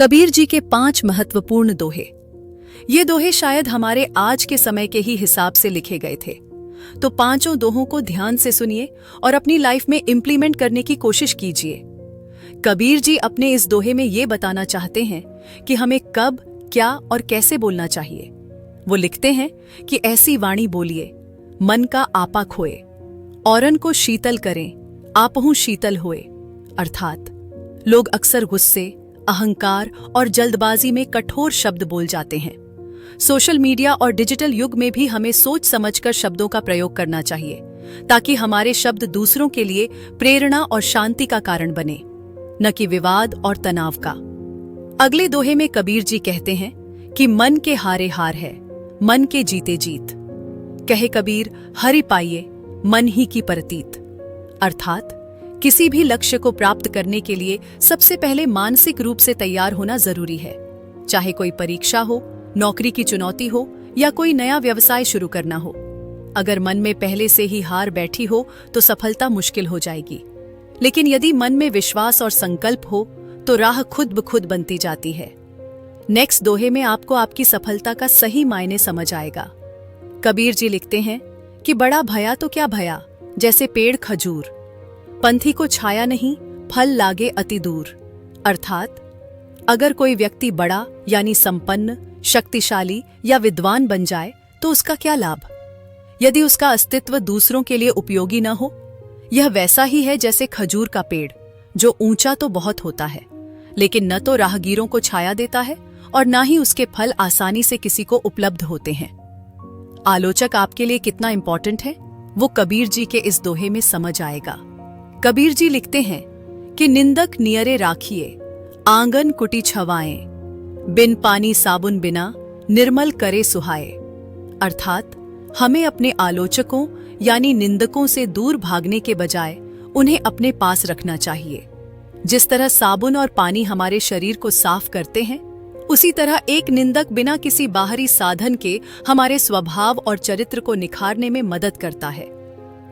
कबीर जी के 5 महत्वपूर्ण दोहे। ये दोहे शायद हमारे आज के समय के ही हिसाब से लिखे गए थे। तो पांचों दोहों को ध्यान से सुनिए और अपनी लाइफ में इंप्लीमेंट करने की कोशिश कीजिए। कबीर जी अपने इस दोहे में ये बताना चाहते हैं कि हमें कब, क्या और कैसे बोलना चाहिए। वो लिखते हैं कि ऐसी वाणी बोलिए, मन का आपा खोए, औरन को शीतल करें, आपहु शीतल होए। अर्थात लोग अक्सर गुस्से, अहंकार और जल्दबाजी में कठोर शब्द बोल जाते हैं। सोशल मीडिया और डिजिटल युग में भी हमें सोच समझकर शब्दों का प्रयोग करना चाहिए, ताकि हमारे शब्द दूसरों के लिए प्रेरणा और शांति का कारण बने, न कि विवाद और तनाव का। अगले दोहे में कबीर जी कहते हैं कि मन के हारे हार है, मन के जीते जीत। कहे कबीर, हरि पाइये मन ही की परतीत। अर्थात किसी भी लक्ष्य को प्राप्त करने के लिए सबसे पहले मानसिक रूप से तैयार होना जरूरी है। चाहे कोई परीक्षा हो, नौकरी की चुनौती हो या कोई नया व्यवसाय शुरू करना हो। अगर मन में पहले से ही हार बैठी हो तो सफलता मुश्किल हो जाएगी। लेकिन यदि मन में विश्वास और संकल्प हो तो राह खुद ब खुद बनती जाती है। नेक्स्ट दोहे में आपको आपकी सफलता का सही मायने समझ आएगा। कबीर जी लिखते हैं कि बड़ा भया तो क्या भया, जैसे पेड़ खजूर, पंथी को छाया नहीं, फल लागे अति दूर। अर्थात अगर कोई व्यक्ति बड़ा यानी संपन्न, शक्तिशाली या विद्वान बन जाए तो उसका क्या लाभ, यदि उसका अस्तित्व दूसरों के लिए उपयोगी न हो। यह वैसा ही है जैसे खजूर का पेड़, जो ऊंचा तो बहुत होता है, लेकिन न तो राहगीरों को छाया देता है और न ही उसके फल आसानी से किसी को उपलब्ध होते हैं। आलोचक आपके लिए कितना इंपॉर्टेंट है, वो कबीर जी के इस दोहे में समझ आएगा। कबीर जी लिखते हैं कि निंदक नियरे राखिए, आंगन कुटी छवाएं, बिन पानी साबुन बिना निर्मल करे सुहाए। अर्थात हमें अपने आलोचकों यानी निंदकों से दूर भागने के बजाय उन्हें अपने पास रखना चाहिए। जिस तरह साबुन और पानी हमारे शरीर को साफ करते हैं, उसी तरह एक निंदक बिना किसी बाहरी साधन के हमारे स्वभाव और चरित्र को निखारने में मदद करता है।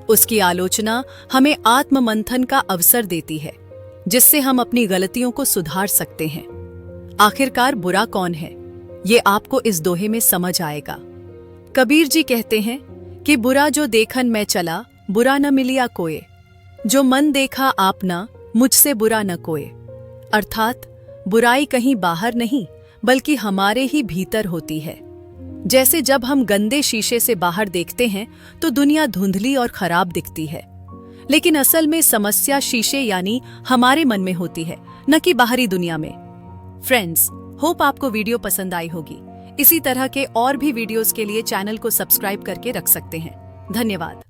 उसकी आलोचना हमें आत्ममंथन का अवसर देती है, जिससे हम अपनी गलतियों को सुधार सकते हैं। आखिरकार बुरा कौन है, ये आपको इस दोहे में समझ आएगा। कबीर जी कहते हैं कि बुरा जो देखन मैं चला, बुरा न मिलिया कोय, जो मन देखा आपना, मुझसे बुरा न कोय। अर्थात बुराई कहीं बाहर नहीं बल्कि हमारे ही भीतर होती है। जैसे जब हम गंदे शीशे से बाहर देखते हैं तो दुनिया धुंधली और खराब दिखती है, लेकिन असल में समस्या शीशे यानी हमारे मन में होती है, न कि बाहरी दुनिया में। फ्रेंड्स, होप आपको वीडियो पसंद आई होगी। इसी तरह के और भी वीडियोस के लिए चैनल को सब्सक्राइब करके रख सकते हैं। धन्यवाद।